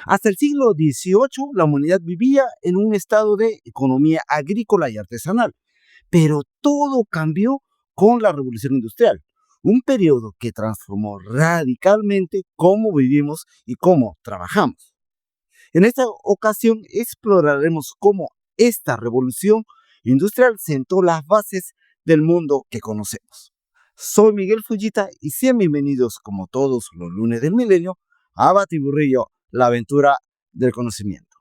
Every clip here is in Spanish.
Hasta el siglo XVIII, la humanidad vivía en un estado de economía agrícola y artesanal, pero todo cambió con la Revolución Industrial, un periodo que transformó radicalmente cómo vivimos y cómo trabajamos. En esta ocasión exploraremos cómo esta revolución industrial sentó las bases del mundo que conocemos. Soy Miguel Fujita y sean bienvenidos, como todos los lunes del milenio, a Batiburrillo, la aventura del conocimiento.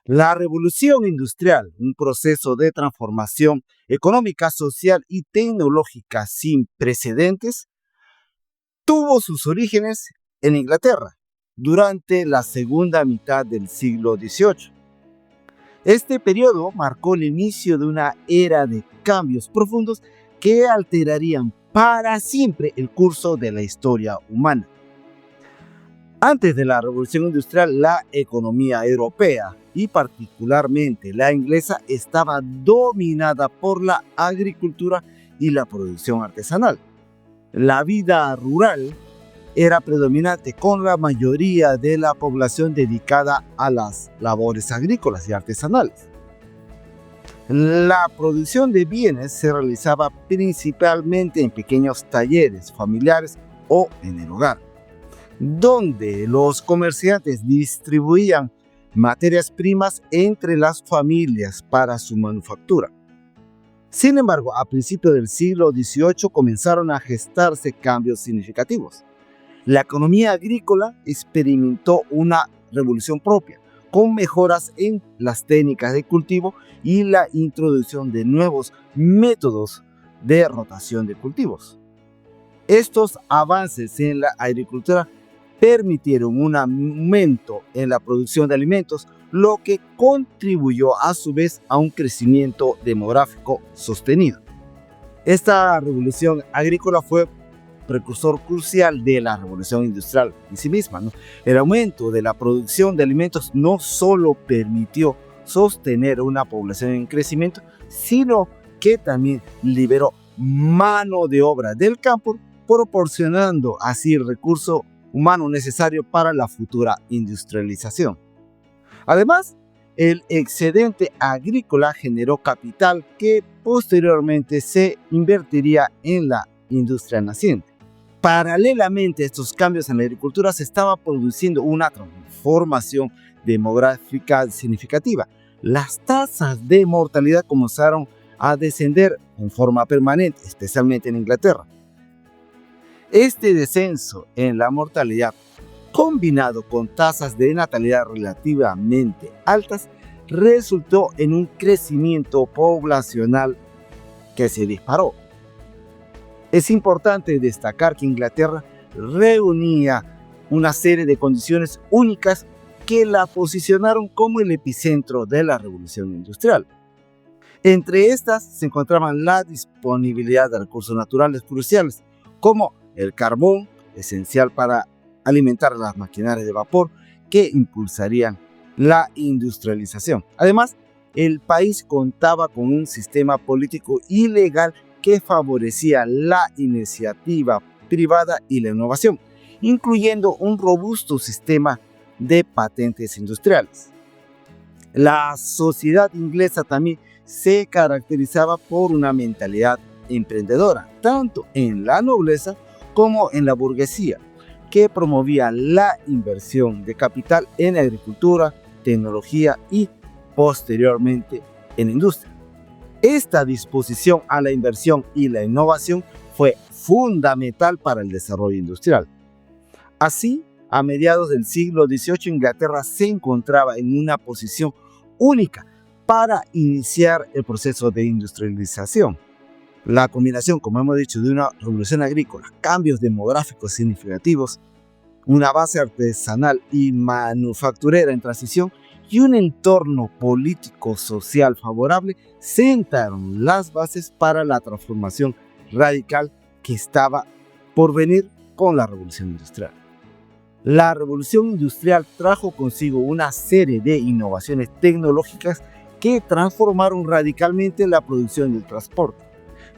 La revolución industrial, un proceso de transformación económica, social y tecnológica sin precedentes, tuvo sus orígenes en Inglaterra durante la segunda mitad del siglo XVIII. Este periodo marcó el inicio de una era de cambios profundos que alterarían para siempre el curso de la historia humana. Antes de la Revolución Industrial, la economía europea y particularmente la inglesa estaba dominada por la agricultura y la producción artesanal. La vida rural era predominante, con la mayoría de la población dedicada a las labores agrícolas y artesanales. La producción de bienes se realizaba principalmente en pequeños talleres familiares o en el hogar, donde los comerciantes distribuían materias primas entre las familias para su manufactura. Sin embargo, a principios del siglo XVIII comenzaron a gestarse cambios significativos. La economía agrícola experimentó una revolución propia, con mejoras en las técnicas de cultivo y la introducción de nuevos métodos de rotación de cultivos. Estos avances en la agricultura permitieron un aumento en la producción de alimentos, lo que contribuyó a su vez a un crecimiento demográfico sostenido. Esta revolución agrícola fue precursor crucial de la revolución industrial en sí misma, ¿no? El aumento de la producción de alimentos no solo permitió sostener una población en crecimiento, sino que también liberó mano de obra del campo, proporcionando así el recurso humano necesario para la futura industrialización. Además, el excedente agrícola generó capital que posteriormente se invertiría en la industria naciente. Paralelamente a estos cambios en la agricultura se estaba produciendo una transformación demográfica significativa. Las tasas de mortalidad comenzaron a descender en forma permanente, especialmente en Inglaterra. Este descenso en la mortalidad, combinado con tasas de natalidad relativamente altas, resultó en un crecimiento poblacional que se disparó. Es importante destacar que Inglaterra reunía una serie de condiciones únicas que la posicionaron como el epicentro de la revolución industrial. Entre estas se encontraban la disponibilidad de recursos naturales cruciales, como el carbón, esencial para alimentar las maquinarias de vapor que impulsarían la industrialización. Además, el país contaba con un sistema político y legal que favorecía la iniciativa privada y la innovación, incluyendo un robusto sistema de patentes industriales. La sociedad inglesa también se caracterizaba por una mentalidad emprendedora, tanto en la nobleza como en la burguesía, que promovía la inversión de capital en agricultura, tecnología y, posteriormente, en industria. Esta disposición a la inversión y la innovación fue fundamental para el desarrollo industrial. Así, a mediados del siglo XVIII, Inglaterra se encontraba en una posición única para iniciar el proceso de industrialización. La combinación, como hemos dicho, de una revolución agrícola, cambios demográficos significativos, una base artesanal y manufacturera en transición y un entorno político-social favorable sentaron las bases para la transformación radical que estaba por venir con la revolución industrial. La revolución industrial trajo consigo una serie de innovaciones tecnológicas que transformaron radicalmente la producción y el transporte.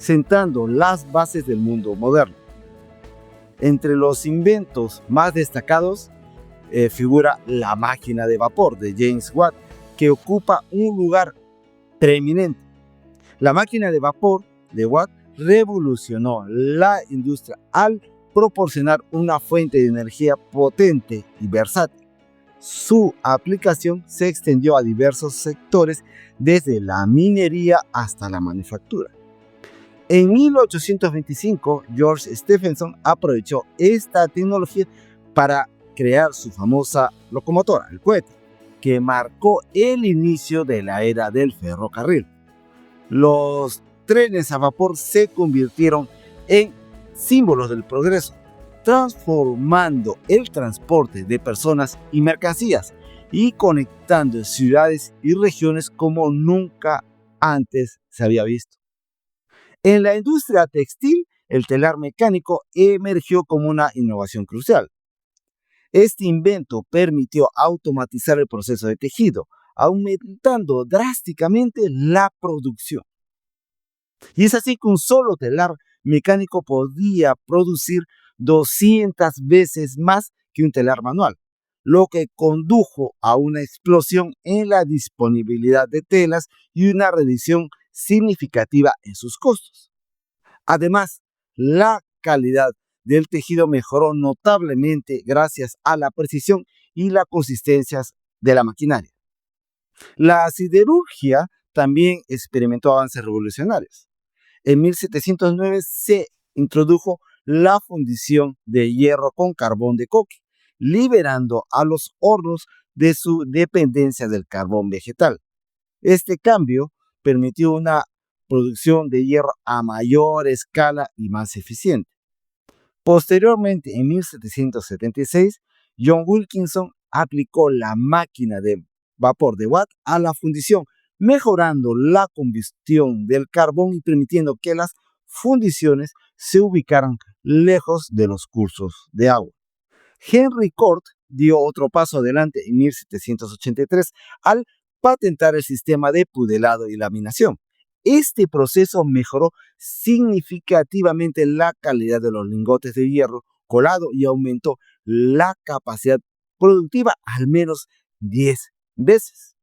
sentando las bases del mundo moderno. Entre los inventos más destacados figura la máquina de vapor de James Watt, que ocupa un lugar preeminente. La máquina de vapor de Watt revolucionó la industria al proporcionar una fuente de energía potente y versátil. Su aplicación se extendió a diversos sectores, desde la minería hasta la manufactura. En 1825, George Stephenson aprovechó esta tecnología para crear su famosa locomotora, el cohete, que marcó el inicio de la era del ferrocarril. Los trenes a vapor se convirtieron en símbolos del progreso, transformando el transporte de personas y mercancías y conectando ciudades y regiones como nunca antes se había visto. En la industria textil, el telar mecánico emergió como una innovación crucial. Este invento permitió automatizar el proceso de tejido, aumentando drásticamente la producción. Y es así que un solo telar mecánico podía producir 200 veces más que un telar manual, lo que condujo a una explosión en la disponibilidad de telas y una reducción significativa en sus costos. Además, la calidad del tejido mejoró notablemente gracias a la precisión y la consistencia de la maquinaria. La siderurgia también experimentó avances revolucionarios. En 1709 se introdujo la fundición de hierro con carbón de coque, liberando a los hornos de su dependencia del carbón vegetal. Este cambio permitió una producción de hierro a mayor escala y más eficiente. Posteriormente, en 1776, John Wilkinson aplicó la máquina de vapor de Watt a la fundición, mejorando la combustión del carbón y permitiendo que las fundiciones se ubicaran lejos de los cursos de agua. Henry Cort dio otro paso adelante en 1783 al patentar el sistema de pudelado y laminación. Este proceso mejoró significativamente la calidad de los lingotes de hierro colado y aumentó la capacidad productiva al menos 10 veces.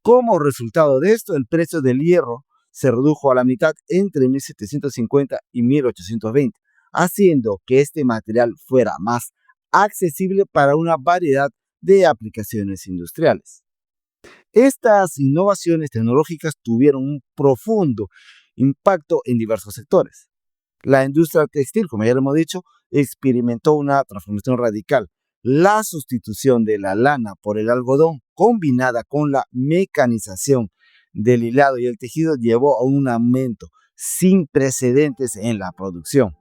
Como resultado de esto, el precio del hierro se redujo a la mitad entre 1750 y 1820, haciendo que este material fuera más accesible para una variedad de aplicaciones industriales. Estas innovaciones tecnológicas tuvieron un profundo impacto en diversos sectores. La industria textil, como ya lo hemos dicho, experimentó una transformación radical. La sustitución de la lana por el algodón, combinada con la mecanización del hilado y el tejido, llevó a un aumento sin precedentes en la producción.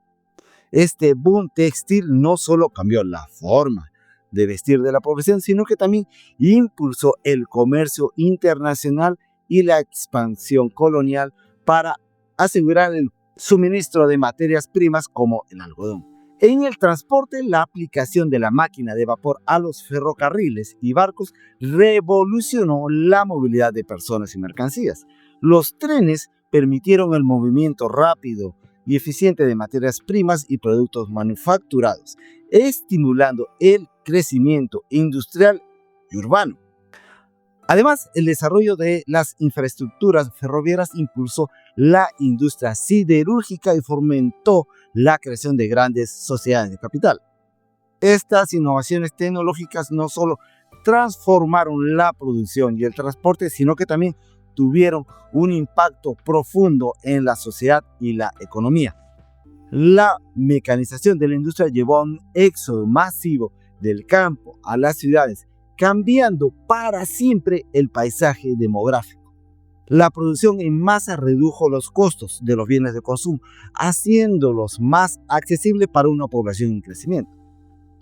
Este boom textil no solo cambió la forma de vestir de la población, sino que también impulsó el comercio internacional y la expansión colonial para asegurar el suministro de materias primas como el algodón. En el transporte, la aplicación de la máquina de vapor a los ferrocarriles y barcos revolucionó la movilidad de personas y mercancías. Los trenes permitieron el movimiento rápido y eficiente de materias primas y productos manufacturados, estimulando el crecimiento industrial y urbano. Además, el desarrollo de las infraestructuras ferroviarias impulsó la industria siderúrgica y fomentó la creación de grandes sociedades de capital. Estas innovaciones tecnológicas no solo transformaron la producción y el transporte, sino que también tuvieron un impacto profundo en la sociedad y la economía. La mecanización de la industria llevó a un éxodo masivo del campo a las ciudades, cambiando para siempre el paisaje demográfico. La producción en masa redujo los costos de los bienes de consumo, haciéndolos más accesibles para una población en crecimiento.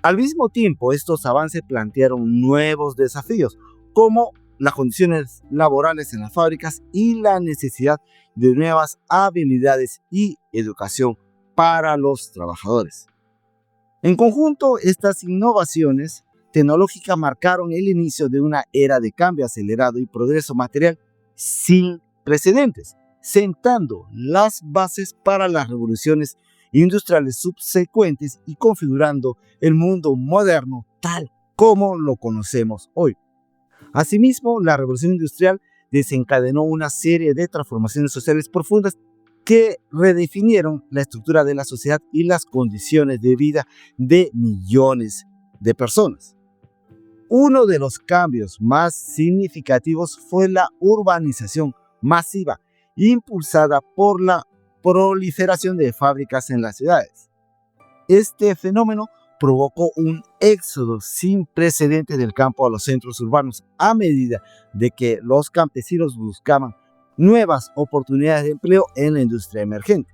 Al mismo tiempo, estos avances plantearon nuevos desafíos, como las condiciones laborales en las fábricas y la necesidad de nuevas habilidades y educación para los trabajadores. En conjunto, estas innovaciones tecnológicas marcaron el inicio de una era de cambio acelerado y progreso material sin precedentes. sentando las bases para las revoluciones industriales subsecuentes y configurando el mundo moderno tal como lo conocemos hoy. Asimismo, la revolución industrial desencadenó una serie de transformaciones sociales profundas que redefinieron la estructura de la sociedad y las condiciones de vida de millones de personas. Uno de los cambios más significativos fue la urbanización masiva, impulsada por la proliferación de fábricas en las ciudades. Este fenómeno provocó un éxodo sin precedentes del campo a los centros urbanos a medida de que los campesinos buscaban nuevas oportunidades de empleo en la industria emergente.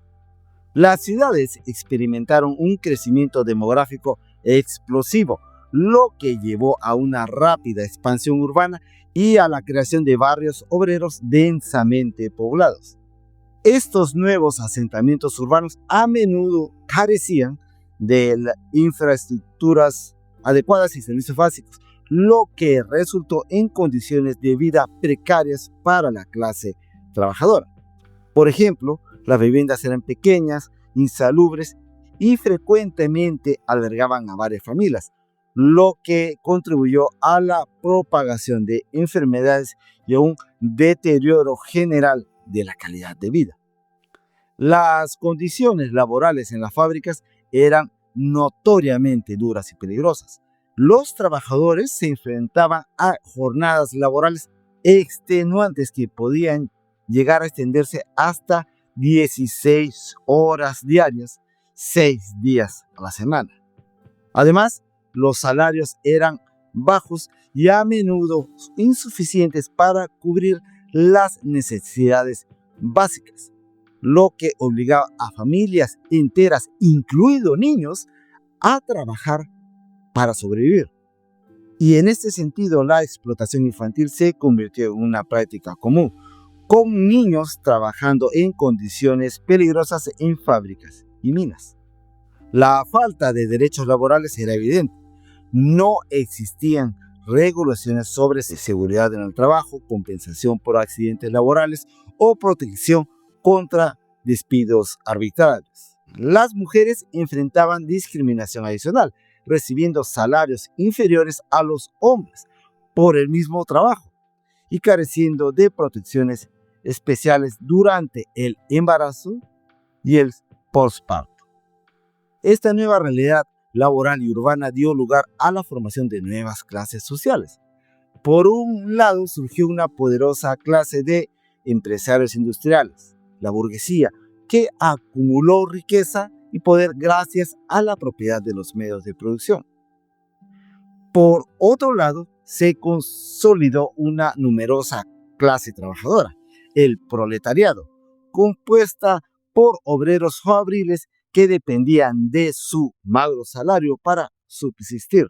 Las ciudades experimentaron un crecimiento demográfico explosivo, lo que llevó a una rápida expansión urbana y a la creación de barrios obreros densamente poblados. Estos nuevos asentamientos urbanos a menudo carecían de infraestructuras adecuadas y servicios básicos, lo que resultó en condiciones de vida precarias para la clase trabajadora. Por ejemplo, las viviendas eran pequeñas, insalubres y frecuentemente albergaban a varias familias, lo que contribuyó a la propagación de enfermedades y a un deterioro general de la calidad de vida. Las condiciones laborales en las fábricas eran notoriamente duras y peligrosas. Los trabajadores se enfrentaban a jornadas laborales extenuantes que podían llegar a extenderse hasta 16 horas diarias, 6 días a la semana. Además, los salarios eran bajos y a menudo insuficientes para cubrir las necesidades básicas, lo que obligaba a familias enteras, incluidos niños, a trabajar para sobrevivir. Y en este sentido, la explotación infantil se convirtió en una práctica común, con niños trabajando en condiciones peligrosas en fábricas y minas. La falta de derechos laborales era evidente. No existían regulaciones sobre seguridad en el trabajo, compensación por accidentes laborales o protección contra despidos arbitrarios. Las mujeres enfrentaban discriminación adicional, recibiendo salarios inferiores a los hombres por el mismo trabajo y careciendo de protecciones especiales durante el embarazo y el posparto. Esta nueva realidad laboral y urbana dio lugar a la formación de nuevas clases sociales. Por un lado, surgió una poderosa clase de empresarios industriales, la burguesía, que acumuló riqueza y poder gracias a la propiedad de los medios de producción. Por otro lado, se consolidó una numerosa clase trabajadora, el proletariado, compuesta por obreros fabriles que dependían de su magro salario para subsistir.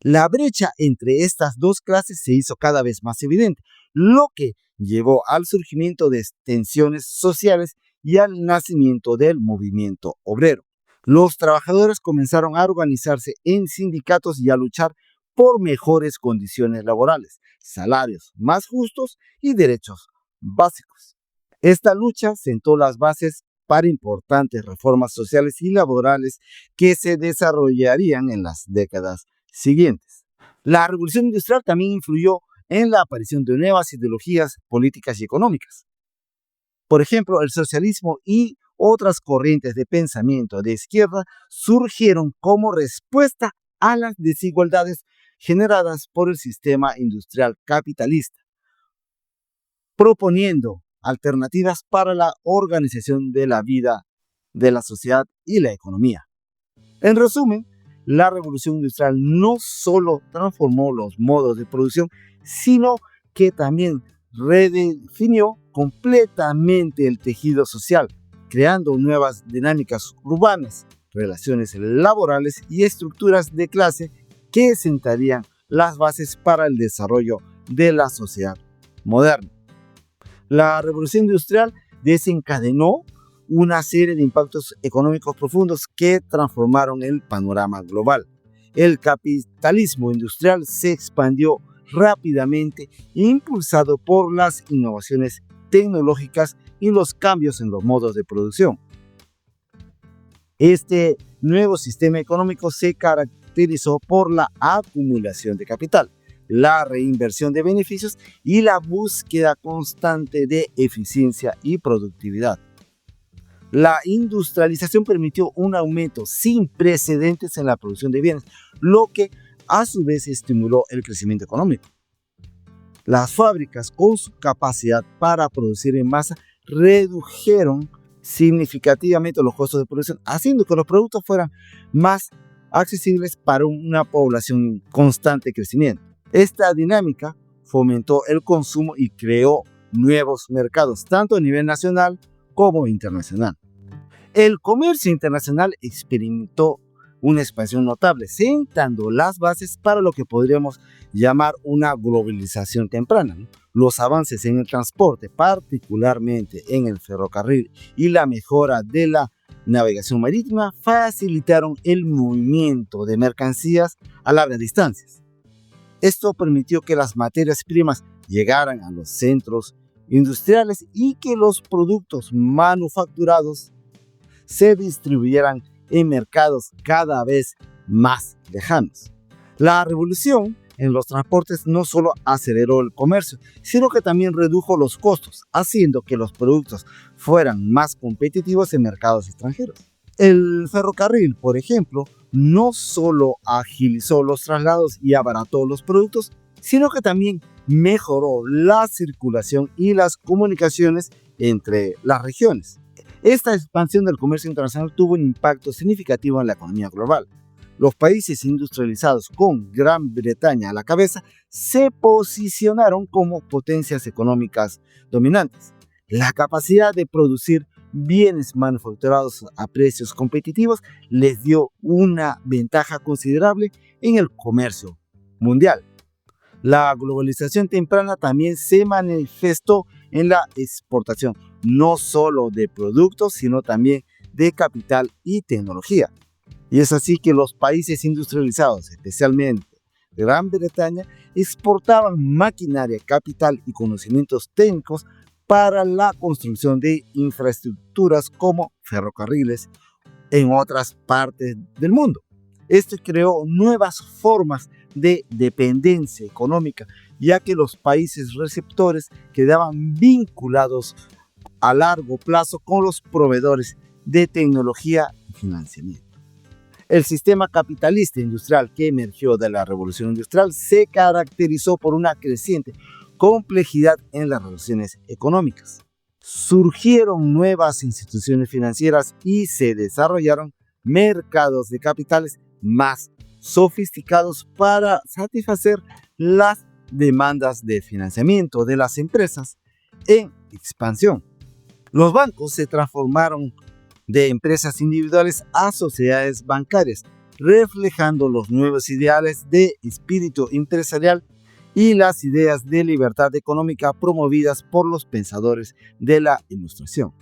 La brecha entre estas dos clases se hizo cada vez más evidente, lo que llevó al surgimiento de tensiones sociales y al nacimiento del movimiento obrero. Los trabajadores comenzaron a organizarse en sindicatos y a luchar por mejores condiciones laborales, salarios más justos y derechos básicos. Esta lucha sentó las bases para importantes reformas sociales y laborales que se desarrollarían en las décadas siguientes. La revolución industrial también influyó en la aparición de nuevas ideologías políticas y económicas. Por ejemplo, el socialismo y otras corrientes de pensamiento de izquierda surgieron como respuesta a las desigualdades generadas por el sistema industrial capitalista, proponiendo alternativas para la organización de la vida de la sociedad y la economía. En resumen, la revolución industrial no solo transformó los modos de producción, sino que también redefinió completamente el tejido social, creando nuevas dinámicas urbanas, relaciones laborales y estructuras de clase que sentarían las bases para el desarrollo de la sociedad moderna. La revolución industrial desencadenó una serie de impactos económicos profundos que transformaron el panorama global. El capitalismo industrial se expandió rápidamente, impulsado por las innovaciones tecnológicas y los cambios en los modos de producción. Este nuevo sistema económico se caracterizó por la acumulación de capital, la reinversión de beneficios y la búsqueda constante de eficiencia y productividad. La industrialización permitió un aumento sin precedentes en la producción de bienes, lo que a su vez estimuló el crecimiento económico. Las fábricas, con su capacidad para producir en masa, redujeron significativamente los costos de producción, haciendo que los productos fueran más accesibles para una población en constante crecimiento. Esta dinámica fomentó el consumo y creó nuevos mercados, tanto a nivel nacional como internacional. El comercio internacional experimentó una expansión notable, sentando las bases para lo que podríamos llamar una globalización temprana. Los avances en el transporte, particularmente en el ferrocarril, y la mejora de la navegación marítima facilitaron el movimiento de mercancías a largas distancias. Esto permitió que las materias primas llegaran a los centros industriales y que los productos manufacturados se distribuyeran en mercados cada vez más lejanos. La revolución en los transportes no solo aceleró el comercio, sino que también redujo los costos, haciendo que los productos fueran más competitivos en mercados extranjeros. El ferrocarril, por ejemplo, no solo agilizó los traslados y abarató los productos, sino que también mejoró la circulación y las comunicaciones entre las regiones. Esta expansión del comercio internacional tuvo un impacto significativo en la economía global. Los países industrializados, con Gran Bretaña a la cabeza, se posicionaron como potencias económicas dominantes. La capacidad de producir bienes manufacturados a precios competitivos les dio una ventaja considerable en el comercio mundial. La globalización temprana también se manifestó en la exportación, no solo de productos, sino también de capital y tecnología. Y es así que los países industrializados, especialmente Gran Bretaña, exportaban maquinaria, capital y conocimientos técnicos para la construcción de infraestructuras como ferrocarriles en otras partes del mundo. Esto creó nuevas formas de dependencia económica, ya que los países receptores quedaban vinculados a largo plazo con los proveedores de tecnología y financiamiento. El sistema capitalista industrial que emergió de la revolución industrial se caracterizó por una creciente complejidad en las relaciones económicas. Surgieron nuevas instituciones financieras y se desarrollaron mercados de capitales más sofisticados para satisfacer las demandas de financiamiento de las empresas en expansión. Los bancos se transformaron de empresas individuales a sociedades bancarias, reflejando los nuevos ideales de espíritu empresarial y las ideas de libertad económica promovidas por los pensadores de la Ilustración.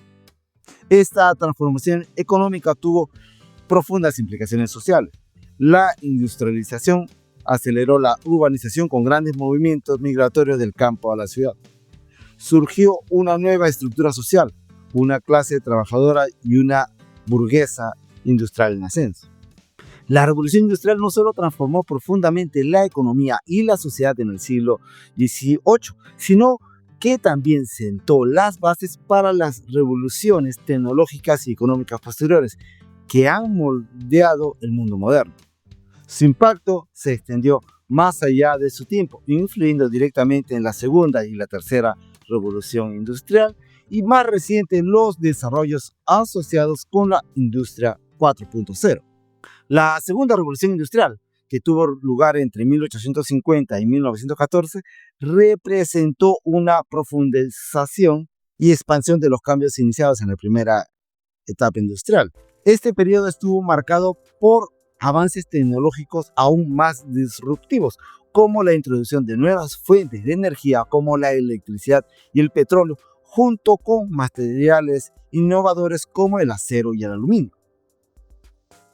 Esta transformación económica tuvo profundas implicaciones sociales. La industrialización aceleró la urbanización con grandes movimientos migratorios del campo a la ciudad. Surgió una nueva estructura social, una clase trabajadora y una burguesa industrial en ascenso. La revolución industrial no solo transformó profundamente la economía y la sociedad en el siglo XVIII, sino que también sentó las bases para las revoluciones tecnológicas y económicas posteriores que han moldeado el mundo moderno. Su impacto se extendió más allá de su tiempo, influyendo directamente en la segunda y la tercera revolución industrial y más reciente en los desarrollos asociados con la industria 4.0. La segunda revolución industrial, que tuvo lugar entre 1850 y 1914, representó una profundización y expansión de los cambios iniciados en la primera etapa industrial. Este periodo estuvo marcado por avances tecnológicos aún más disruptivos, como la introducción de nuevas fuentes de energía como la electricidad y el petróleo, junto con materiales innovadores como el acero y el aluminio.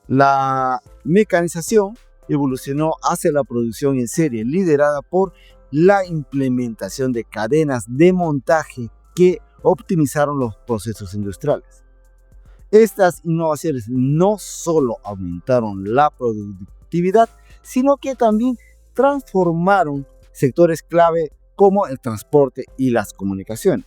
La mecanización evolucionó hacia la producción en serie, liderada por la implementación de cadenas de montaje que optimizaron los procesos industriales. Estas innovaciones no solo aumentaron la productividad, sino que también transformaron sectores clave como el transporte y las comunicaciones.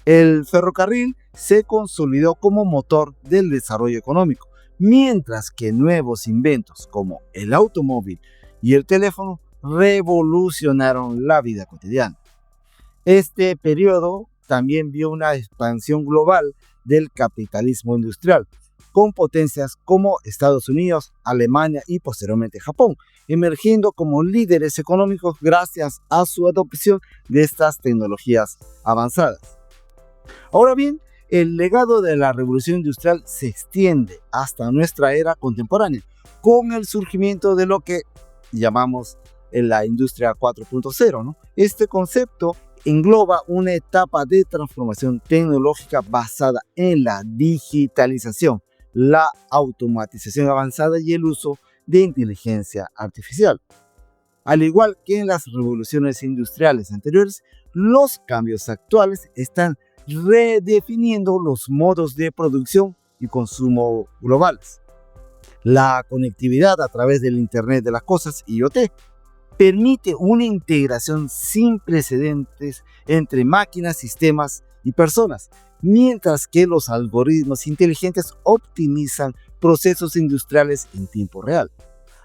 El ferrocarril se consolidó como motor del desarrollo económico, mientras que nuevos inventos como el automóvil y el teléfono revolucionaron la vida cotidiana. Este periodo también vio una expansión global del capitalismo industrial, con potencias como Estados Unidos, Alemania y posteriormente Japón, emergiendo como líderes económicos gracias a su adopción de estas tecnologías avanzadas. Ahora bien, el legado de la revolución industrial se extiende hasta nuestra era contemporánea, con el surgimiento de lo que llamamos la industria 4.0, ¿no? Este concepto engloba una etapa de transformación tecnológica basada en la digitalización, la automatización avanzada y el uso de inteligencia artificial. Al igual que en las revoluciones industriales anteriores, los cambios actuales están redefiniendo los modos de producción y consumo globales. La conectividad a través del Internet de las Cosas, IoT, permite una integración sin precedentes entre máquinas, sistemas y personas, mientras que los algoritmos inteligentes optimizan procesos industriales en tiempo real.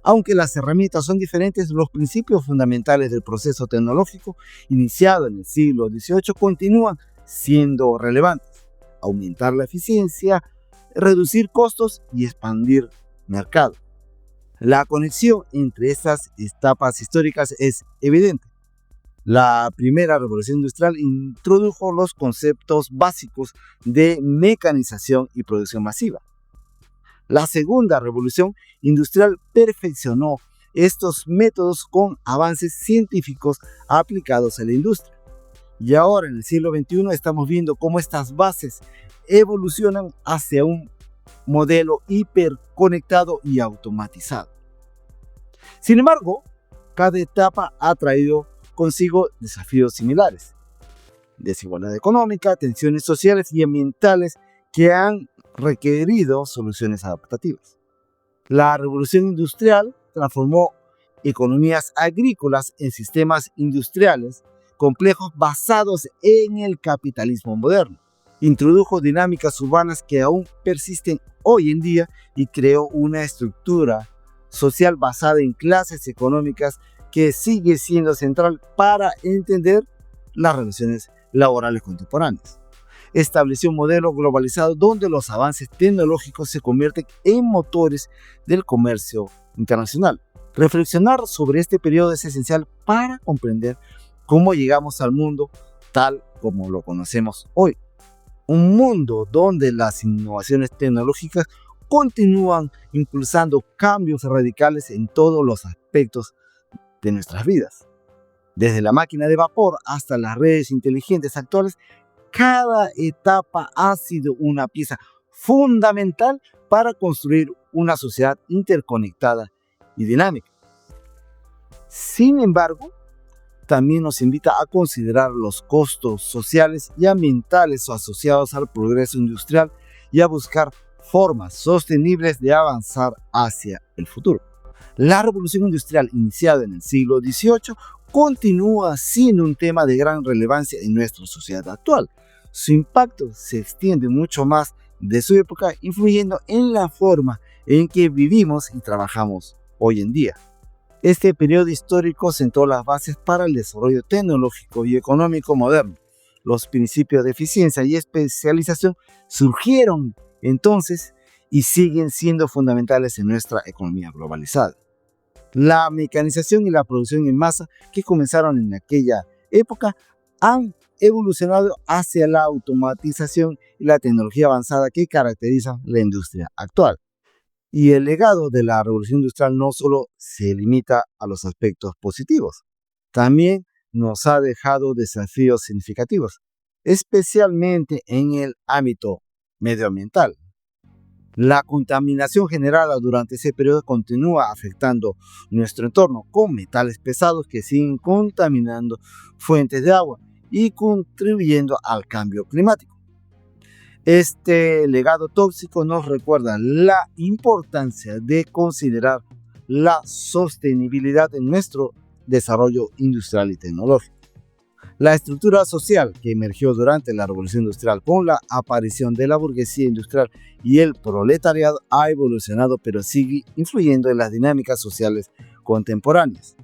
Aunque las herramientas son diferentes, los principios fundamentales del proceso tecnológico iniciado en el siglo XVIII continúan siendo relevantes: aumentar la eficiencia, reducir costos y expandir mercado. La conexión entre estas etapas históricas es evidente. La primera revolución industrial introdujo los conceptos básicos de mecanización y producción masiva. La segunda revolución industrial perfeccionó estos métodos con avances científicos aplicados a la industria. Y ahora, en el siglo XXI, estamos viendo cómo estas bases evolucionan hacia un modelo hiperconectado y automatizado. Sin embargo, cada etapa ha traído consigo desafíos similares: desigualdad económica, tensiones sociales y ambientales que han requerido soluciones adaptativas. La revolución industrial transformó economías agrícolas en sistemas industriales complejos basados en el capitalismo moderno. Introdujo dinámicas urbanas que aún persisten hoy en día y creó una estructura social basada en clases económicas que sigue siendo central para entender las relaciones laborales contemporáneas. Estableció un modelo globalizado donde los avances tecnológicos se convierten en motores del comercio internacional. Reflexionar sobre este periodo es esencial para comprender cómo llegamos al mundo tal como lo conocemos hoy. Un mundo donde las innovaciones tecnológicas continúan impulsando cambios radicales en todos los aspectos de nuestras vidas. Desde la máquina de vapor hasta las redes inteligentes actuales, cada etapa ha sido una pieza fundamental para construir una sociedad interconectada y dinámica. Sin embargo, también nos invita a considerar los costos sociales y ambientales asociados al progreso industrial y a buscar formas sostenibles de avanzar hacia el futuro. La revolución industrial iniciada en el siglo XVIII continúa siendo un tema de gran relevancia en nuestra sociedad actual. Su impacto se extiende mucho más de su época, influyendo en la forma en que vivimos y trabajamos hoy en día. Este periodo histórico sentó las bases para el desarrollo tecnológico y económico moderno. Los principios de eficiencia y especialización surgieron entonces y siguen siendo fundamentales en nuestra economía globalizada. La mecanización y la producción en masa que comenzaron en aquella época han evolucionado hacia la automatización y la tecnología avanzada que caracterizan la industria actual. Y el legado de la revolución industrial no solo se limita a los aspectos positivos, también nos ha dejado desafíos significativos, especialmente en el ámbito medioambiental. La contaminación generada durante ese periodo continúa afectando nuestro entorno, con metales pesados que siguen contaminando fuentes de agua y contribuyendo al cambio climático. Este legado tóxico nos recuerda la importancia de considerar la sostenibilidad en nuestro desarrollo industrial y tecnológico. La estructura social que emergió durante la Revolución Industrial con la aparición de la burguesía industrial y el proletariado ha evolucionado, pero sigue influyendo en las dinámicas sociales contemporáneas.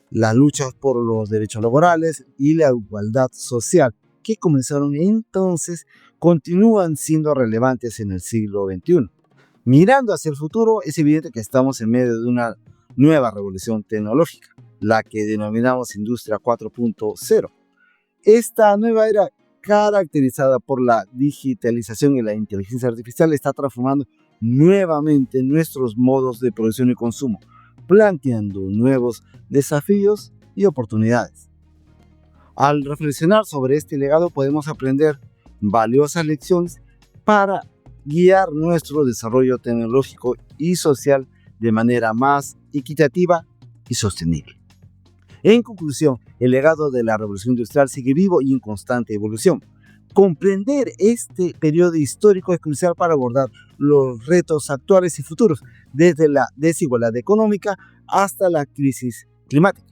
Las luchas por los derechos laborales y la igualdad social que comenzaron entonces continúan siendo relevantes en el siglo XXI. Mirando hacia el futuro, es evidente que estamos en medio de una nueva revolución tecnológica, la que denominamos Industria 4.0. Esta nueva era, caracterizada por la digitalización y la inteligencia artificial, está transformando nuevamente nuestros modos de producción y consumo, planteando nuevos desafíos y oportunidades. Al reflexionar sobre este legado podemos aprender valiosas lecciones para guiar nuestro desarrollo tecnológico y social de manera más equitativa y sostenible. En conclusión, el legado de la Revolución Industrial sigue vivo y en constante evolución. Comprender este periodo histórico es crucial para abordar los retos actuales y futuros, desde la desigualdad económica hasta la crisis climática.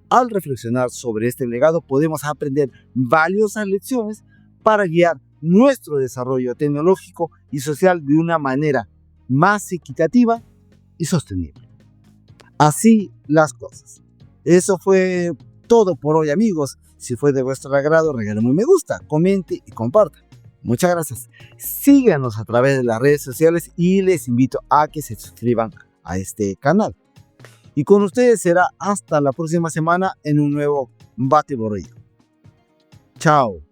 Al reflexionar sobre este legado, podemos aprender valiosas lecciones para guiar nuestro desarrollo tecnológico y social de una manera más equitativa y sostenible. Así las cosas. Eso fue todo por hoy, amigos. Si fue de vuestro agrado, regálame un me gusta, comente y comparta. Muchas gracias. Síganos a través de las redes sociales y les invito a que se suscriban a este canal. Y con ustedes será hasta la próxima semana en un nuevo Bate Borrillo. Chao.